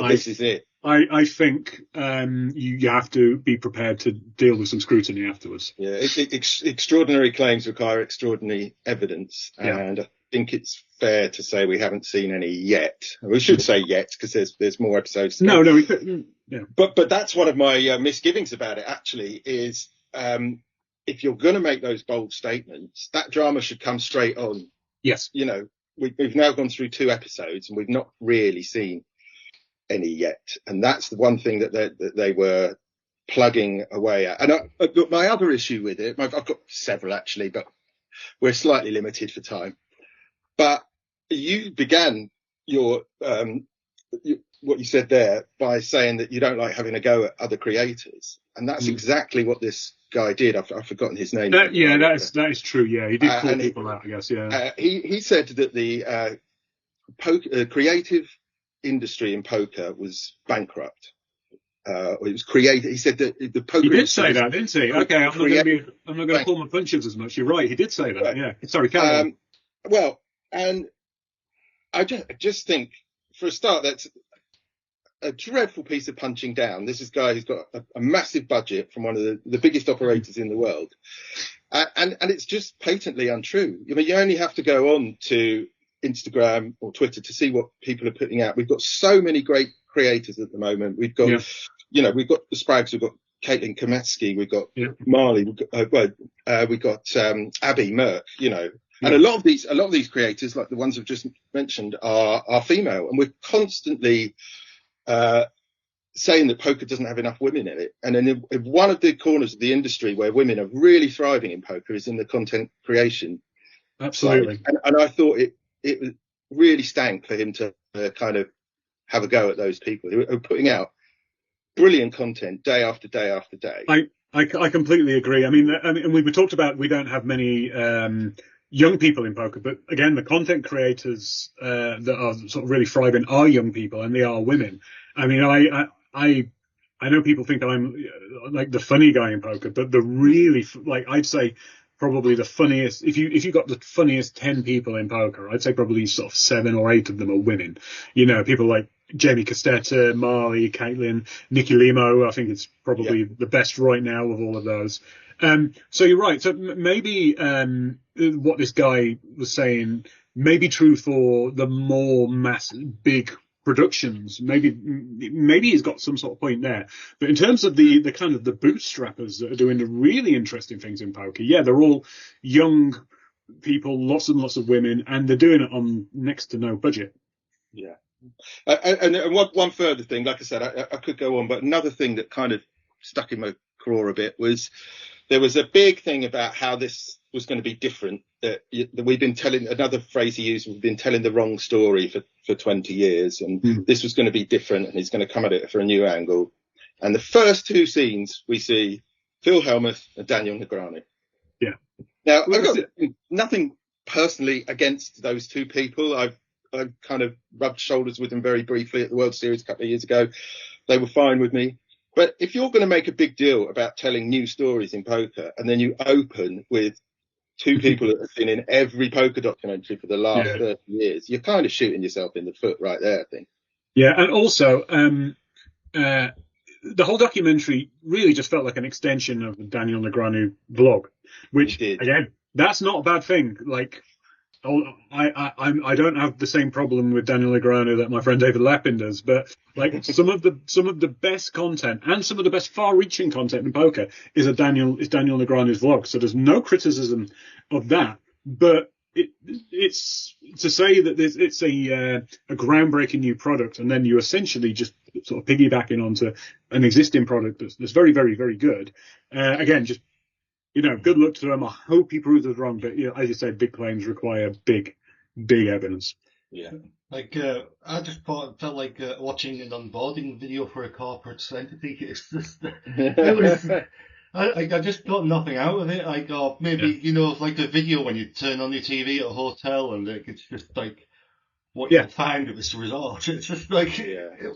this is it. I think you have to be prepared to deal with some scrutiny afterwards. Yeah, extraordinary claims require extraordinary evidence, and I think it's fair to say we haven't seen any yet. We should say yet, because there's more episodes. No, yeah. But that's one of my misgivings about it. Actually, is if you're going to make those bold statements, that drama should come straight on. Yes. We've now gone through 2 episodes, and we've not really seen any yet, and that's the one thing that they were plugging away at. And my other issue with it, I've got several actually, but we're slightly limited for time. But you began your what you said there by saying that you don't like having a go at other creators, and that's exactly what this guy did. I've forgotten his name. That is true. Yeah, he did call people out, I guess. Yeah. He said that the creative industry in poker was bankrupt. It was created. He said that the poker. He did say that, didn't he? Okay, I'm not going to pull my punches as much. You're right. He did say that. Right. Yeah. Sorry, carry on. Well, and I just think, for a start, that's a dreadful piece of punching down. This is a guy who's got a massive budget from one of the biggest operators in the world, and it's just patently untrue. I mean, you only have to go on to Instagram or Twitter to see what people are putting out. We've got so many great creators at the moment. We've got, we've got the Sprags, we've got Caitlin Kametsky, we've got Marley, we've got Abby Merck, and a lot of these creators, like the ones I've just mentioned, are female, and we're constantly saying that poker doesn't have enough women in it. And then if one of the corners of the industry where women are really thriving in poker is in the content creation. Absolutely. And I thought it really stank for him to kind of have a go at those people who are putting out brilliant content day after day after day. I completely agree. I mean, we talked about we don't have many young people in poker, but again, the content creators that are sort of really thriving are young people, and they are women. I mean, I know people think I'm like the funny guy in poker, but the really, I'd say probably the funniest, if you got the funniest 10 people in poker, I'd say probably sort of 7 or 8 of them are women. People like Jamie Costetta, Marley, Caitlin, Nikki Limo. I think it's probably the best right now of all of those. So you're right. So maybe what this guy was saying may be true for the more big productions. Maybe he's got some sort of point there. But in terms of the kind of the bootstrappers that are doing the really interesting things in poker, they're all young people, lots and lots of women, and they're doing it on next to no budget. Yeah. And one further thing, like I said, I could go on, but another thing that kind of stuck in my craw a bit was there was a big thing about how this was going to be different. That we've been telling, another phrase he used, we've been telling the wrong story for 20 years, and this was going to be different, and he's going to come at it from a new angle. And the first two scenes we see Phil Hellmuth and Daniel Negreanu. Yeah. Now, I've got nothing personally against those two people. I've kind of rubbed shoulders with them very briefly at the World Series a couple of years ago. They were fine with me. But if you're going to make a big deal about telling new stories in poker, and then you open with two people that have been in every poker documentary for the last 30 years, you're kind of shooting yourself in the foot right there, I think. Yeah, and also the whole documentary really just felt like an extension of the Daniel Negreanu vlog, which, again, that's not a bad thing. Like, I don't have the same problem with Daniel Negreanu that my friend David Lappin does, but like some of the best content and some of the best far-reaching content in poker is Daniel Negreanu's vlog. So there's no criticism of that, but it's to say that it's a groundbreaking new product, and then you essentially just sort of piggybacking onto an existing product that's very, very, very good. Again, just, good luck to him. I hope he proves us wrong, but as you said, big claims require big evidence. Yeah. Like, I just felt like watching an onboarding video for a corporate entity. It's just, I just got nothing out of it. Like, or maybe, like the video when you turn on your TV at a hotel and it's just like what you'll find at this resort. It's just like,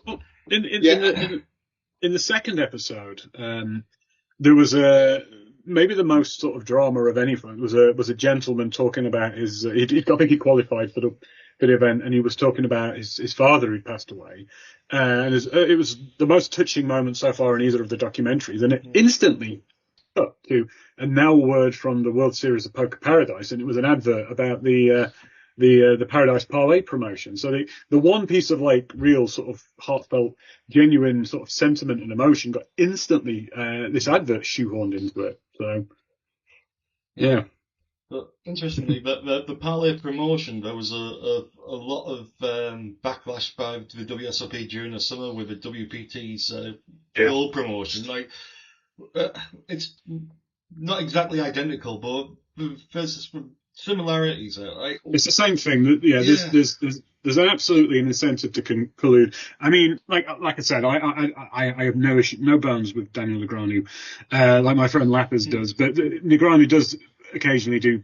Well, in the second episode, there was maybe the most sort of drama of anything was a gentleman talking about his. I think he qualified for the event, and he was talking about his father who passed away, and it was the most touching moment so far in either of the documentaries, and it instantly cut to a now word from the World Series of Poker Paradise, and it was an advert about the Paradise Parlay promotion. So the one piece of like real sort of heartfelt, genuine sort of sentiment and emotion got instantly this advert shoehorned into it. So yeah. But interestingly, the parlay promotion, there was a lot of backlash by the WSOP during the summer with the WPT's goal promotion. Like, it's not exactly identical, but there's similarities there, right? It's the same thing. There's absolutely an incentive to collude. I mean, like I said, I have no bones with Daniel Negreanu, like my friend Lappers does, but Negreanu does occasionally do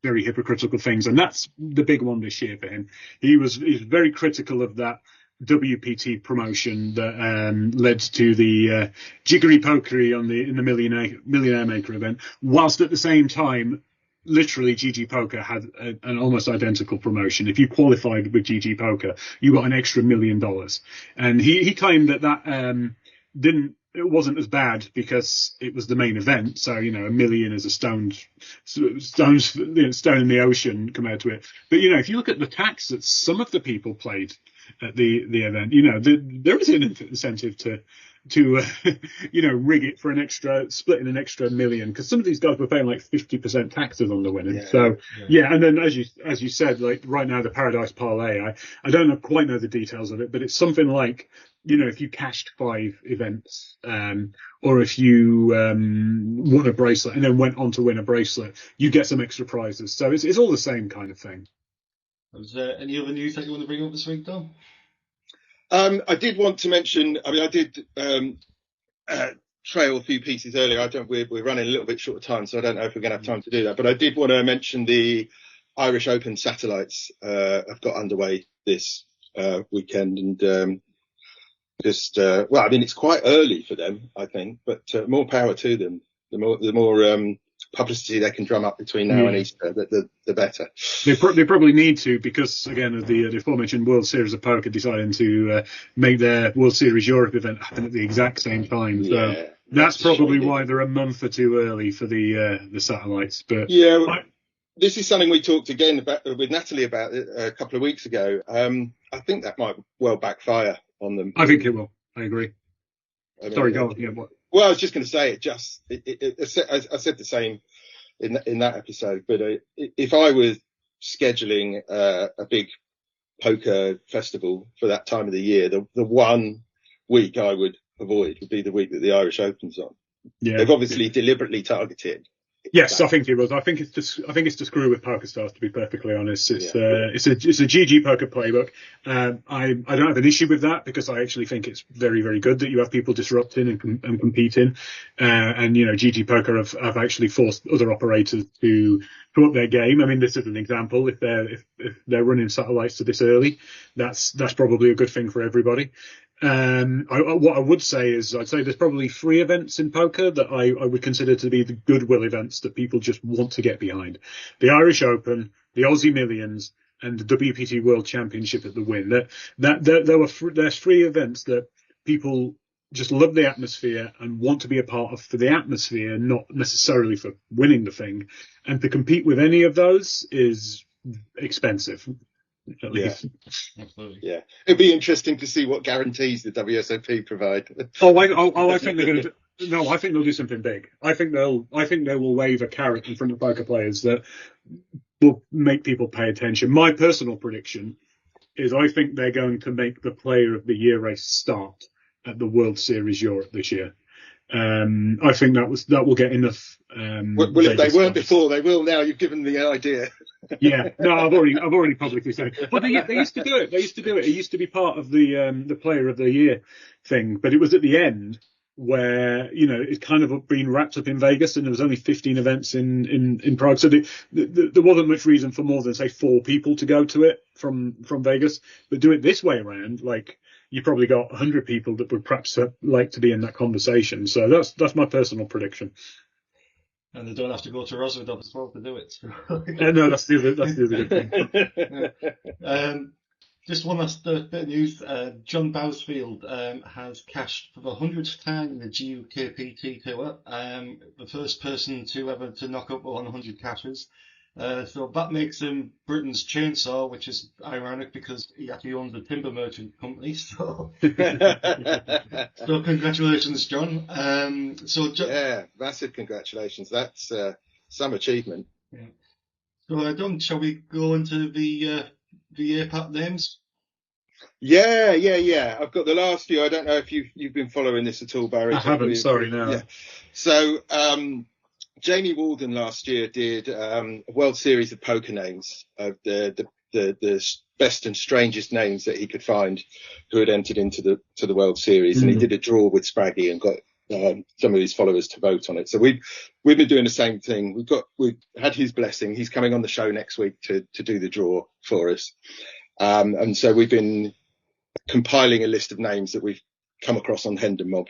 very hypocritical things, and that's the big one this year for him. He's very critical of that WPT promotion that led to the jiggery pokery in the Millionaire Maker event, whilst at the same time, literally GG Poker had an almost identical promotion. If you qualified with GG Poker, you got an extra $1 million, and he claimed that it wasn't as bad because it was the main event. So, $1 million is a stone in the ocean compared to it. But, if you look at the tax that some of the people played at the event, there is an incentive to rig it for splitting an extra $1 million, because some of these guys were paying like 50% taxes on the winnings. And then as you said, like right now the Paradise Parlay, I don't quite know the details of it, but it's something like, if you cashed 5 events, or if you won a bracelet and then went on to win a bracelet, you get some extra prizes. So it's all the same kind of thing. Was there any other news that you want to bring up this week, Tom? I did want to mention, I did trail a few pieces earlier. We're running a little bit short of time, so I don't know if we're going to have time to do that. But I did want to mention the Irish Open satellites have got underway this weekend, and it's quite early for them, I think, but more power to them. The more publicity they can drum up between now and Easter, the better. They probably need to, because again, of the aforementioned World Series of Poker deciding to make their World Series Europe event happen at the exact same time. So that's probably why they're a month or two early for the satellites. But this is something we talked again with Natalie about a couple of weeks ago. I think that might well backfire on them. I think it will. I agree. Sorry, go on. Yeah, what? Well, I was just going to say I said the same in that episode, but if I was scheduling a big poker festival for that time of the year, the one week I would avoid would be the week that the Irish Open's on. They've obviously deliberately targeted. Yes, I think it was. I think it's to screw with PokerStars, to be perfectly honest. It's a GG Poker playbook. I don't have an issue with that because I actually think it's very, very good that you have people disrupting and competing. And GG Poker have actually forced other operators to up their game. I mean, this is an example. If they're running satellites to this early, that's probably a good thing for everybody. What I would say is, I'd say there's probably 3 events in poker that I would consider to be the goodwill events that people just want to get behind. The Irish Open, the Aussie Millions, and the WPT World Championship at the Win. There's 3 events that people just love the atmosphere and want to be a part of for the atmosphere, not necessarily for winning the thing. And to compete with any of those is expensive. At least. Absolutely. Yeah, it'd be interesting to see what guarantees the WSOP provide. I think they're going to. No, I think they'll do something big. I think they will wave a carrot in front of poker players that will make people pay attention. My personal prediction is I think they're going to make the Player of the Year race start at the World Series Europe this year. I think that will get enough. Well, if they weren't before, they will now. You've given the idea. Yeah, no, I've already publicly said it. But they used to do it. It used to be part of the Player of the Year thing, but it was at the end where it's kind of been wrapped up in Vegas, and there was only 15 events in Prague, so there wasn't much reason for more than say 4 people to go to it from Vegas. But do it this way around, like, you probably got 100 people that would perhaps like to be in that conversation. So that's my personal prediction. And they don't have to go to Roswell as well to do it. No, that's the other good thing. Just one last bit of news. John Bousfield has cashed for the 100th time in the GUKPT Tour. The first person to knock up 100 cashes. So that makes him Britain's chainsaw, which is ironic because he actually owns a timber merchant company. So, so congratulations, John. Yeah, massive congratulations. That's some achievement. Yeah. So, Don, shall we go into the APAP names? Yeah. I've got the last few. I don't know if you've been following this at all, Barry. I haven't. Sorry, no. Yeah. So, Jamie Walden last year did a World Series of poker names of the best and strangest names that he could find who had entered into the World Series, and he did a draw with Spraggy and got some of his followers to vote on it. So we've been doing the same thing. We've had his blessing. He's coming on the show next week to do the draw for us, and so we've been compiling a list of names that we've come across on Hendon Mob.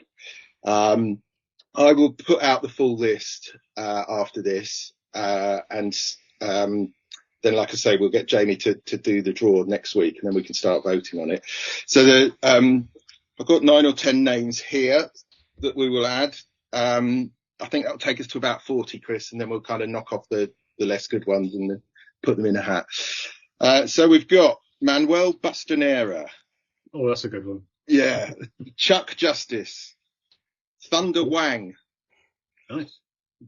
I will put out the full list after this, and then, like I say, we'll get Jamie to do the draw next week, and then we can start voting on it. So I've got 9 or 10 names here that we will add. I think that'll take us to about 40, Chris, and then we'll kind of knock off the less good ones and put them in a hat. So we've got Manuel Bastanera. Oh, that's a good one. Yeah. Chuck Justice. Thunder Wang. Nice.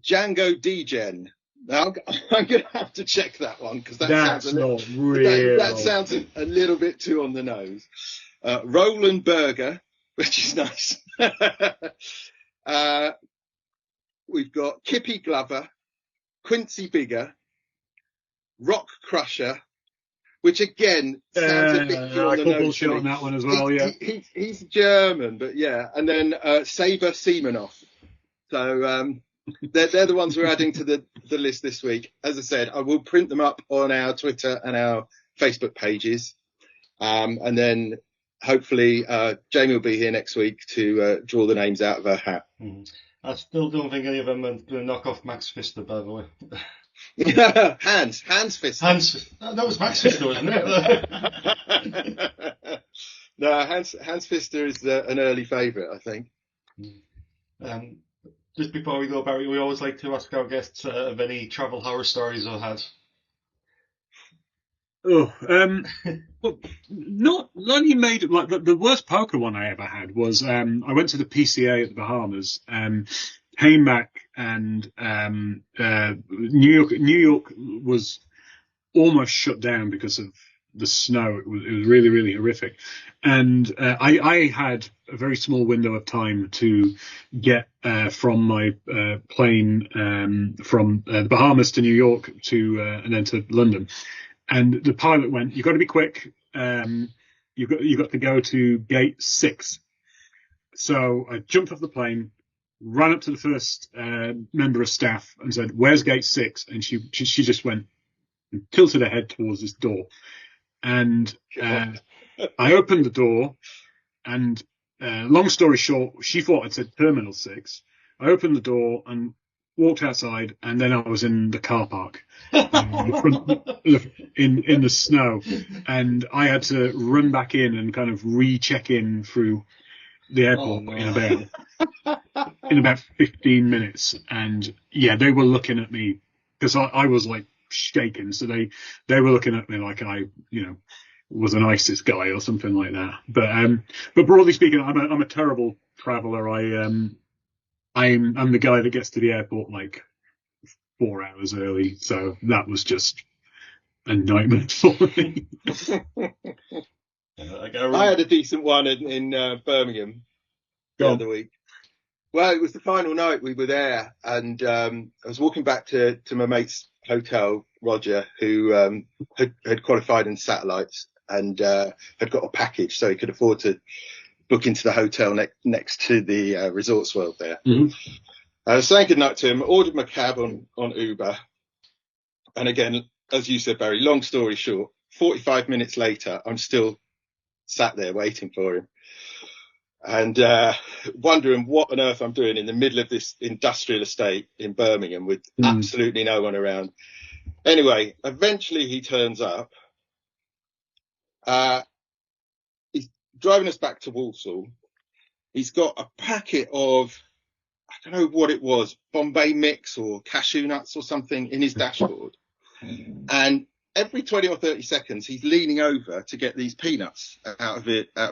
Django Degen. Now, I'm going to have to check that one because that sounds a little bit too on the nose. Roland Berger, which is nice. We've got Kippy Glover, Quincy Bigger, Rock Crusher, which again sounds a bit too on the nose. Bullshit on that one as well, yeah. He's German, but yeah. And then Saber Semenov. So they're the ones we're adding to the list this week. As I said, I will print them up on our Twitter and our Facebook pages. And then hopefully Jamie will be here next week to draw the names out of her hat. I still don't think any of them are going to knock off Max Pfister, by the way. Hans Pfister. That was Max Pfister, wasn't it? No, Hans Pfister is an early favourite, I think. Just before we go, Barry, we always like to ask our guests of any travel horror stories they've had. Well, not only made like the worst poker one I ever had was I went to the PCA at the Bahamas, came back, and New York was almost shut down because of the snow. It was really, really horrific. And I had a very small window of time to get from my plane from the Bahamas to New York and then to London. And the pilot went, "You've got to be quick. You've got to go to gate 6." So I jumped off the plane, ran up to the first member of staff and said, "Where's gate 6?" And she just went and tilted her head towards this door. And I opened the door, and long story short, she thought I'd said Terminal 6. I opened the door and walked outside, and then I was in the car park in the snow, and I had to run back in and kind of recheck in through the airport in about 15 minutes. And yeah, they were looking at me because I was like shaking, so they were looking at me like I was an ISIS guy or something like that. But broadly speaking, I'm a terrible traveller. I'm the guy that gets to the airport like 4 hours early, so that was just a nightmare for me. I had a decent one in Birmingham the other week. Well, it was the final night we were there, and I was walking back to my mate's hotel, Roger, who had qualified in satellites and had got a package, so he could afford to book into the hotel next to the Resorts World there. Mm-hmm. I was saying goodnight to him, ordered my cab on Uber, and again, as you said, Barry, long story short, 45 minutes later, I'm still sat there waiting for him and wondering what on earth I'm doing in the middle of this industrial estate in Birmingham with absolutely no one around. Anyway, eventually he turns up. He's driving us back to Walsall. He's got a packet of, I don't know what it was, Bombay mix or cashew nuts or something in his dashboard. And every 20 or 30 seconds, he's leaning over to get these peanuts out of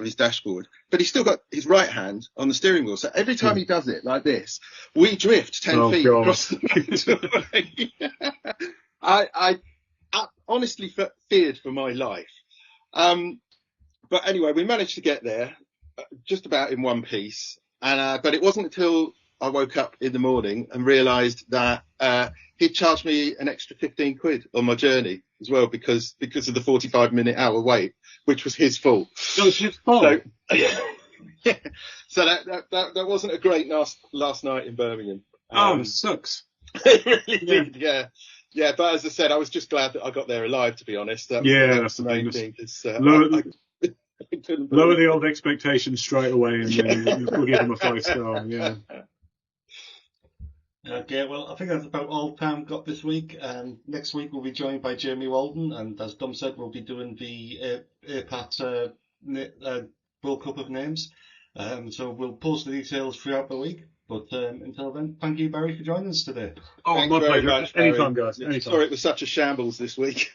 his dashboard. But he's still got his right hand on the steering wheel. So every time he does it like this, we drift 10 feet across the motorway. I honestly feared for my life. But anyway, we managed to get there just about in one piece. But it wasn't until I woke up in the morning and realised that he'd charged me an extra 15 quid on my journey as well because of the 45-minute-hour wait, which was his fault. It was his fault. So, yeah. So that wasn't a great last night in Birmingham. It sucks. It really did, yeah. Yeah, but as I said, I was just glad that I got there alive, to be honest. That's the main thing. Lower the old expectations straight away and we'll give them a 5-star, yeah. Okay, well, I think that's about all time got this week. Next week we'll be joined by Jamie Walden, and as Dom said, we'll be doing the Ep6 World Cup of Names. So we'll post the details throughout the week. But until then, thank you, Barry, for joining us today. Oh, my pleasure. Anytime, guys. Anytime. Sorry it was such a shambles this week.